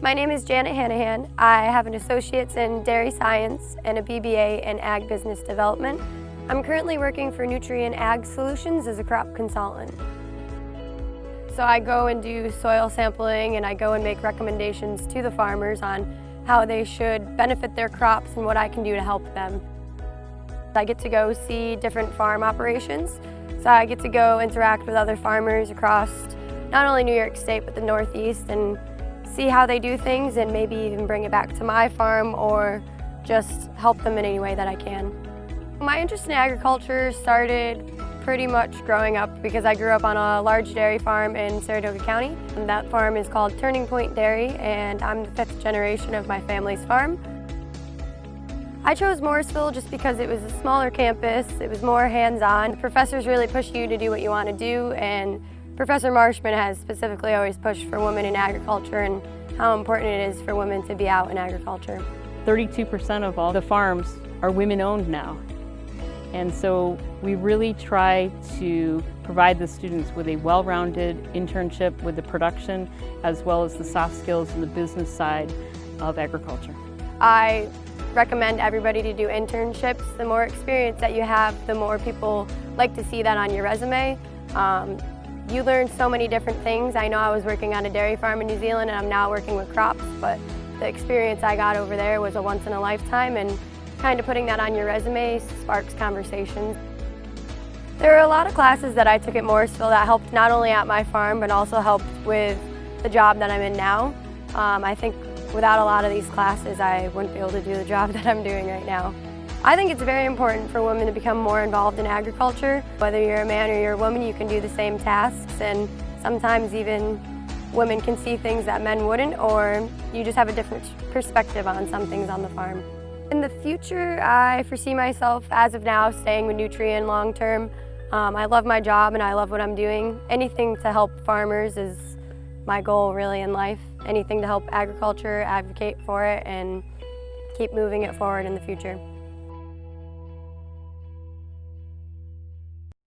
My name is Janet Hanehan. I have an Associate's in Dairy Science and a BBA in Ag Business Development. I'm currently working for Nutrien Ag Solutions as a crop consultant. So I go and do soil sampling and I go and make recommendations to the farmers on how they should benefit their crops and what I can do to help them. I get to go see different farm operations, so I get to go interact with other farmers across not only New York State but the Northeast and see how they do things and maybe even bring it back to my farm or just help them in any way that I can. My interest in agriculture started pretty much growing up because I grew up on a large dairy farm in Saratoga County. And that farm is called Turning Point Dairy, and I'm the 5th generation of my family's farm. I chose Morrisville just because it was a smaller campus, it was more hands-on. The professors really push you to do what you want to do, and Professor Marshman has specifically always pushed for women in agriculture and how important it is for women to be out in agriculture. 32% of all the farms are women-owned now. And so we really try to provide the students with a well-rounded internship with the production as well as the soft skills and the business side of agriculture. I recommend everybody to do internships. The more experience that you have, the more people like to see that on your resume. You learn so many different things. I know I was working on a dairy farm in New Zealand and I'm now working with crops, but the experience I got over there was a once in a lifetime, and kind of putting that on your resume sparks conversations. There are a lot of classes that I took at Morrisville that helped not only at my farm but also helped with the job that I'm in now. I think without a lot of these classes I wouldn't be able to do the job that I'm doing right now. I think it's very important for women to become more involved in agriculture. Whether you're a man or you're a woman, you can do the same tasks, and sometimes even women can see things that men wouldn't, or you just have a different perspective on some things on the farm. In the future, I foresee myself, as of now, staying with Nutrien long term. I love my job and I love what I'm doing. Anything to help farmers is my goal really in life. Anything to help agriculture, advocate for it, and keep moving it forward in the future.